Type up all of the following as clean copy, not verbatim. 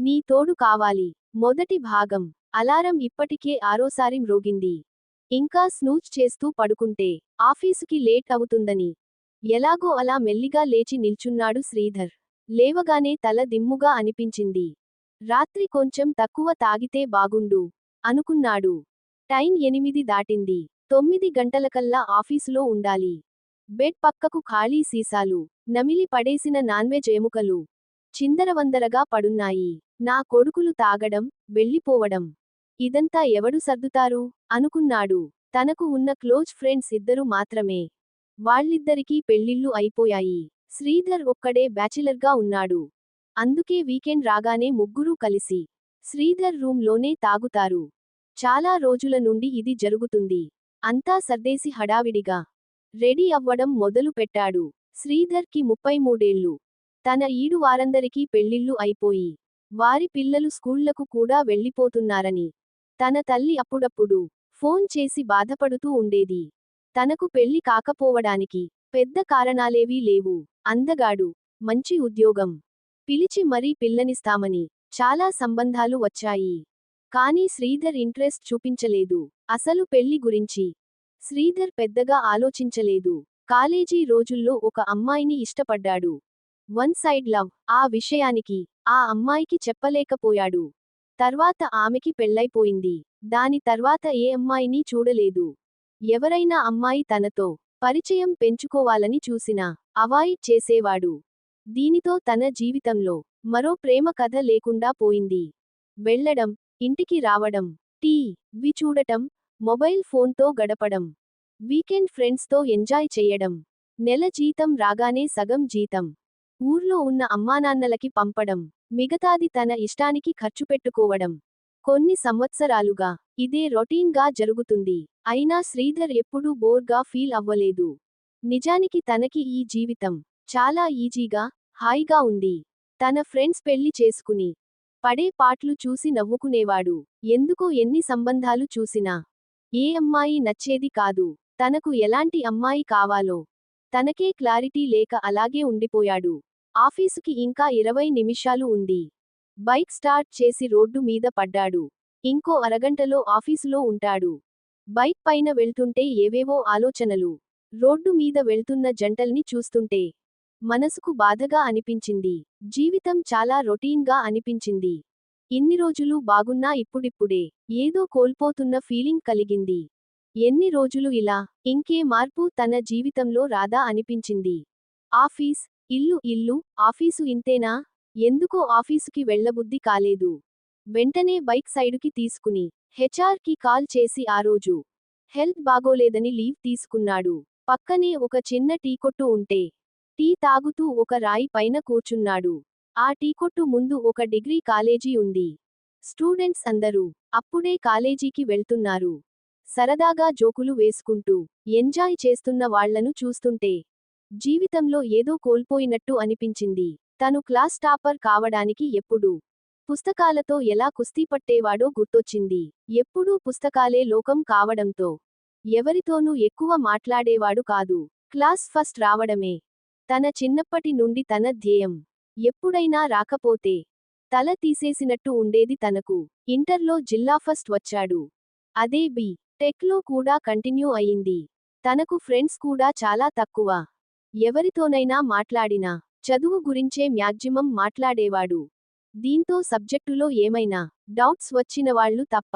నీ తోడు కావాలి. మొదటి భాగం. అలారం ఇప్పటికే ఆరోసారి మ్రోగింది. ఇంకా స్నూజ్ చేస్తూ పడుకుంటే ఆఫీసుకి లేట్ అవుతుందని. ఎలాగో అలా మెల్లిగా లేచి నిల్చున్నాడు శ్రీధర్. లేవగానే తల దిమ్ముగా అనిపించింది. రాత్రి కొంచెం తక్కువ తాగితే బాగుండు అనుకున్నాడు. టైం 8 దాటింది. 9 గంటలకల్లా ఆఫీసులో ఉండాలి. బెడ్ పక్కకు ఖాళీ సీసాలు, నమిలి పడేసిన నాన్వెజ్ ఎముకలు చిందరవందరగా పడున్నాయి. నా కొడుకులు తాగడం, వెళ్ళిపోవడం. ఇదంతా ఎవడు సర్దుతారు అనుకున్నాడు. తనకు ఉన్న క్లోజ్ ఫ్రెండ్స్ ఇద్దరు మాత్రమే. వాళ్ళిద్దరికీ పెళ్లిళ్ళు అయిపోయాయి. శ్రీధర్ ఒక్కడే బ్యాచిలర్గా ఉన్నాడు. అందుకే వీకెండ్ రాగానే ముగ్గురూ కలిసి శ్రీధర్ రూమ్ లోనే తాగుతారు. చాలా రోజుల నుండి ఇది జరుగుతుంది. అంతా సర్దేసి హడావిడిగా రెడీ అవ్వడం మొదలు పెట్టాడు. శ్రీధర్కి 33 ఏళ్లు. తన ఈడు వారందరికీ పెళ్లిళ్ళు అయిపోయి, వారి పిల్లలు స్కూళ్లకు కూడా వెళ్ళిపోతున్నారని తన తల్లి అప్పుడప్పుడు ఫోన్ చేసి బాధపడుతూ ఉండేది. తనకు పెళ్లి కాకపోవడానికి పెద్ద కారణాలేవీ లేవు. అందగాడు, మంచి ఉద్యోగం, పిలిచి మరీ పిల్లనిస్తామని చాలా సంబంధాలు వచ్చాయి. కానీ శ్రీధర్ ఇంట్రెస్ట్ చూపించలేదు. అసలు పెళ్లి గురించి శ్రీధర్ పెద్దగా ఆలోచించలేదు. కాలేజీ రోజుల్లో ఒక అమ్మాయిని ఇష్టపడ్డాడు. One side love. ఆ విషయానికి ఆ అమ్మాయికి చెప్పలేకపోయాడు. తర్వాత ఆమెకి పెళ్లైపోయింది. దాని తర్వాత ఏ అమ్మాయిని చూడలేదు. ఎవరైనా అమ్మాయి తనతో పరిచయం పెంచుకోవాలని చూసినా అవాయిడ్ చేసేవాడు. దీనితో తన జీవితంలో మరో ప్రేమ కథ లేకుండా పోయింది. వెళ్ళడం, ఇంటికి రావడం, టీవీ చూడటం, మొబైల్ ఫోన్తో గడపడం, వీకెండ్ ఫ్రెండ్స్తో ఎంజాయ్ చేయడం, నెల జీతం రాగానే సగం జీతం ఊర్లో ఉన్న అమ్మానాన్నలకి పంపడం, మిగతాది తన ఇష్టానికి ఖర్చుపెట్టుకోవడం. కొన్ని సంవత్సరాలుగా ఇదే రొటీన్గా జరుగుతుంది. అయినా శ్రీధర్ ఎప్పుడూ బోర్గా ఫీల్ అవ్వలేదు. నిజానికి తనకి ఈ జీవితం చాలా ఈజీగా, హాయిగా ఉంది. తన ఫ్రెండ్స్ పెళ్లి చేసుకుని పడే పాట్లు చూసి నవ్వుకునేవాడు. ఎందుకో ఎన్ని సంబంధాలు చూసినా ఏ అమ్మాయి నచ్చేది కాదు. తనకు ఎలాంటి అమ్మాయి కావాలో తనకే క్లారిటీ లేక అలాగే ఉండిపోయాడు. ఆఫీసుకి ఇంకా 20 నిమిషాలు ఉంది. బైక్ స్టార్ట్ చేసి రోడ్డు మీద పడ్డాడు. ఇంకో అరగంటలో ఆఫీసులో ఉంటాడు. బైక్ పైన వెళ్తుంటే ఏవేవో ఆలోచనలు. రోడ్డు మీద వెళ్తున్న జంటల్ని చూస్తుంటే మనసుకు బాధగా అనిపించింది. జీవితం చాలా రొటీన్గా అనిపించింది. ఇన్ని రోజులు బాగున్నా ఇప్పుడిప్పుడే ఏదో కోల్పోతున్న ఫీలింగ్ కలిగింది. ఎన్ని రోజులు ఇలా? ఇంకే మార్పు తన జీవితంలో రాదా అనిపించింది. ఆఫీస్, ఇల్లు, ఆఫీసు ఇంతేనా? ఎందుకో ఆఫీసుకి వెళ్ళబుద్ధి కాలేదు. వెంటనే బైక్ సైడుకి తీసుకుని హెచ్ఆర్ కి కాల్ చేసి ఆ రోజు హెల్త్ బాగోలేదని లీవ్ తీసుకున్నాడు. పక్కనే ఒక చిన్న టీ కొట్టు ఉంటే టీ తాగుతూ ఒక రాయి పైన కూర్చున్నాడు. ఆ టీ కొట్టు ముందు ఒక డిగ్రీ కాలేజీ ఉంది. స్టూడెంట్స్ అందరూ అప్పుడే కాలేజీకి వెళ్తున్నారు. సరదాగా జోకులు వేసుకుంటూ ఎంజాయ్ చేస్తున్న వాళ్లను చూస్తుంటే జీవితంలో ఏదో కోల్పోయినట్టు అనిపించింది. తను క్లాస్ టాపర్ కావడానికి ఎప్పుడూ పుస్తకాలతో ఎలా కుస్తీ పట్టేవాడో గుర్తొచ్చింది. ఎప్పుడూ పుస్తకాలే లోకం కావడంతో ఎవరితోనూ ఎక్కువ మాట్లాడేవాడు కాదు. క్లాస్ ఫస్ట్ రావడమే తన చిన్నప్పటి నుండి తన ధ్యేయం. ఎప్పుడైనా రాకపోతే తల తీసేసినట్టు ఉండేది తనకు. ఇంటర్లో జిల్లా ఫస్ట్ వచ్చాడు. అదే బి టెక్లో కూడా కంటిన్యూ అయింది. తనకు ఫ్రెండ్స్ కూడా చాలా తక్కువ. ఎవరితోనైనా మాట్లాడినా చదువు గురించే మ్యాక్సిమం మాట్లాడేవాడు. దీంతో సబ్జెక్టులో ఏమైనా డౌట్స్ వచ్చినవాళ్లు తప్ప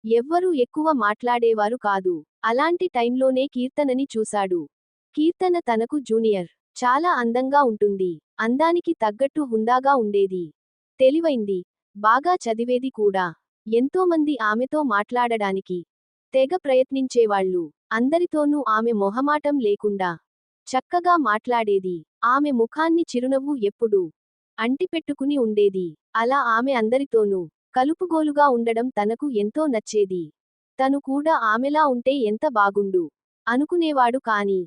ఎవ్వరూ ఎక్కువ మాట్లాడేవారు కాదు. అలాంటి టైంలోనే కీర్తనని చూశాడు. కీర్తన తనకు జూనియర్. చాలా అందంగా ఉంటుంది. అందానికి తగ్గట్టు హుందాగా ఉండేది. తెలివైంది. బాగా చదివేది కూడా. ఎంతోమంది ఆమెతో మాట్లాడడానికి తెగ ప్రయత్నించేవాళ్లు. అందరితోనూ ఆమె మొహమాటం లేకుండా చక్కగా మాట్లాడేది. ఆమె ముఖాన్ని చిరునవ్వు ఎప్పుడూ అంటిపెట్టుకుని ఉండేది. అలా ఆమె అందరితోనూ కలుపుగోలుగా ఉండడం తనకు ఎంతో నచ్చేది. తను కూడా ఆమెలా ఉంటే ఎంత బాగుండు అనుకునేవాడు. కాని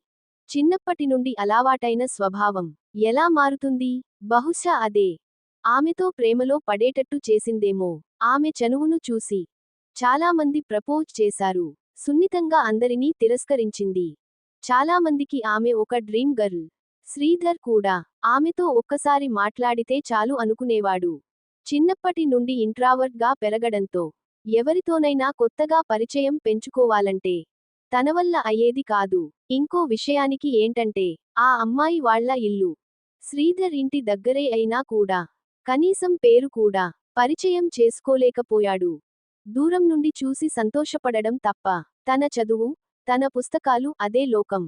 చిన్నప్పటి నుండి అలవాటైన స్వభావం ఎలా మారుతుంది? బహుశా అదే ఆమెతో ప్రేమలో పడేటట్టు చేసిందేమో. ఆమె చనువును చూసి చాలామంది ప్రపోజ్ చేశారు. సున్నితంగా అందరినీ తిరస్కరించింది. చాలామందికి ఆమె ఒక డ్రీమ్ గర్ల్. శ్రీధర్ కూడా ఆమెతో ఒక్కసారి మాట్లాడితే చాలు అనుకునేవాడు. చిన్నప్పటి నుండి ఇంట్రావర్ట్ గా పెరగడంతో ఎవరితోనైనా కొత్తగా పరిచయం పెంచుకోవాలంటే తన వల్ల అయ్యేది కాదు. ఇంకో విషయానికి ఏంటంటే ఆ అమ్మాయి వాళ్ళ ఇల్లు శ్రీధర్ ఇంటి దగ్గరే అయినా కూడా కనీసం పేరు కూడా పరిచయం చేసుకోలేకపోయాడు. దూరం నుండి చూసి సంతోషపడడం తప్ప తన చదువు, తన పుస్తకాలు అదే లోకం.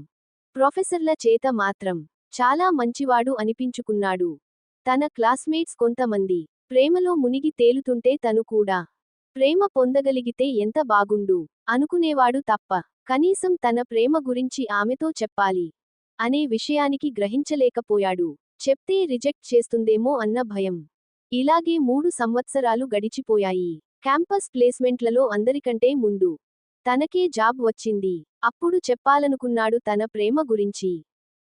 ప్రొఫెసర్ల చేత మాత్రం చాలా మంచివాడు అనిపించుకున్నాడు. తన క్లాస్మేట్స్ కొంతమంది ప్రేమలో మునిగి తేలుతుంటే తను కూడా ప్రేమ పొందగలిగితే ఎంత బాగుండు అనుకునేవాడు తప్ప కనీసం తన ప్రేమ గురించి ఆమెతో చెప్పాలి అనే విషయానికి గ్రహించలేకపోయాడు. చెప్తే రిజెక్ట్ చేస్తుందేమో అన్న భయం. ఇలాగే 3 సంవత్సరాలు గడిచిపోయాయి. క్యాంపస్ ప్లేస్మెంట్లలో అందరికంటే ముందు తనకే జాబ్ వచ్చింది. అప్పుడు చెప్పాలనుకున్నాడు తన ప్రేమ గురించి.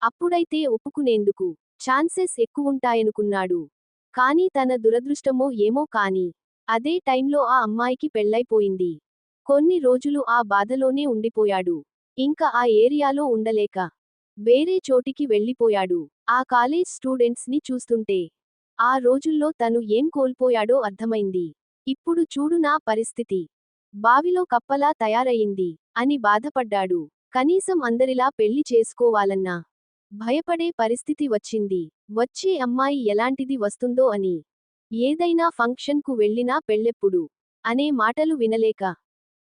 అప్పుడైతే ఒప్పుకునేందుకు ఛాన్సెస్ ఎక్కువుంటాయనుకున్నాడు. కానీ తన దురదృష్టమో ఏమో కానీ అదే టైంలో ఆ అమ్మాయికి పెళ్లైపోయింది. కొన్ని రోజులు ఆ బాధలోనే ఉండిపోయాడు. ఇంకా ఆ ఏరియాలో ఉండలేక వేరే చోటికి వెళ్ళిపోయాడు. ఆ కాలేజ్ స్టూడెంట్స్ ని చూస్తుంటే ఆ రోజుల్లో తను ఏం కోల్పోయాడో అర్థమైంది. ఇప్పుడు చూడు నా పరిస్థితి బావిలో కప్పలా తయారయింది అని బాధపడ్డాడు. కనీసం అందరిలా పెళ్లి చేసుకోవాలన్నా భయపడే పరిస్థితి వచ్చింది. వచ్చే అమ్మాయి ఎలాంటిది వస్తుందో అని. ఏదైనా ఫంక్షన్ కు వెళ్ళినా పెళ్ళెప్పుడు అనే మాటలు వినలేక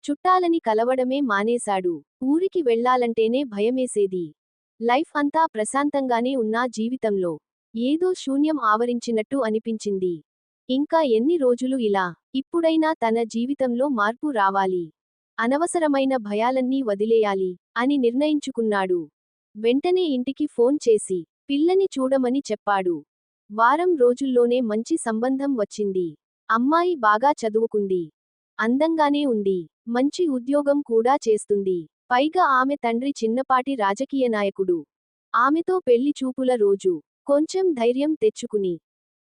చుట్టాలని కలవడమే మానేశాడు. ఊరికి వెళ్ళాలంటేనే భయమేసేది. లైఫ్ అంతా ప్రశాంతంగానే ఉన్నా జీవితంలో ఏదో శూన్యం ఆవరించినట్టు అనిపించింది. ఇంకా ఎన్ని రోజులు ఇలా? ఇప్పుడైనా తన జీవితంలో మార్పు రావాలి. అనవసరమైన భయాలన్నీ వదిలేయాలి అని నిర్ణయించుకున్నాడు. వెంటనే ఇంటికి ఫోన్ చేసి పిల్లని చూడమని చెప్పాడు. వారం రోజుల్లోనే మంచి సంబంధం వచ్చింది. అమ్మాయి బాగా చదువుకుంది. అందంగానే ఉంది. మంచి ఉద్యోగం కూడా చేస్తుంది. పైగా ఆమె తండ్రి చిన్నపాటి రాజకీయ నాయకుడు. ఆమెతో పెళ్లి చూపుల రోజు కొంచెం ధైర్యం తెచ్చుకుని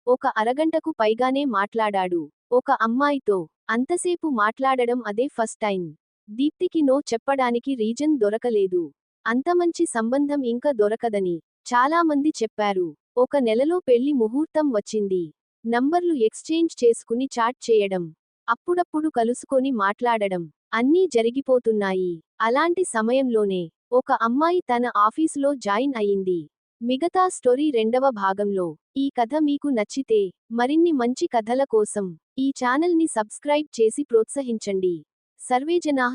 ఒక అరగంటకు పైగానే మాట్లాడాడు. ఒక అమ్మాయితో అంతసేపు మాట్లాడడం అదే ఫస్ట్ టైం. దీప్తికి నో చెప్పడానికి రీజన్ దొరకలేదు. అంత మంచి సంబంధం ఇంక దొరకదని చాలామంది చెప్పారు. ఒక నెలలో పెళ్లి ముహూర్తం వచ్చింది. నంబర్లు ఎక్స్చేంజ్ చేసుకుని చాట్ చేయడం, అప్పుడప్పుడు కలుసుకొని మాట్లాడడం అన్నీ జరిగిపోతున్నాయి. అలాంటి సమయంలోనే ఒక అమ్మాయి తన ఆఫీసులో జాయిన్ అయింది. మిగతా స్టోరీ 2వ భాగంలో. ఈ కథ మీకు నచ్చితే మరిన్ని మంచి కథల కోసం ఈ ఛానల్ని సబ్స్క్రైబ్ చేసి ప్రోత్సహించండి. సర్వేజనాః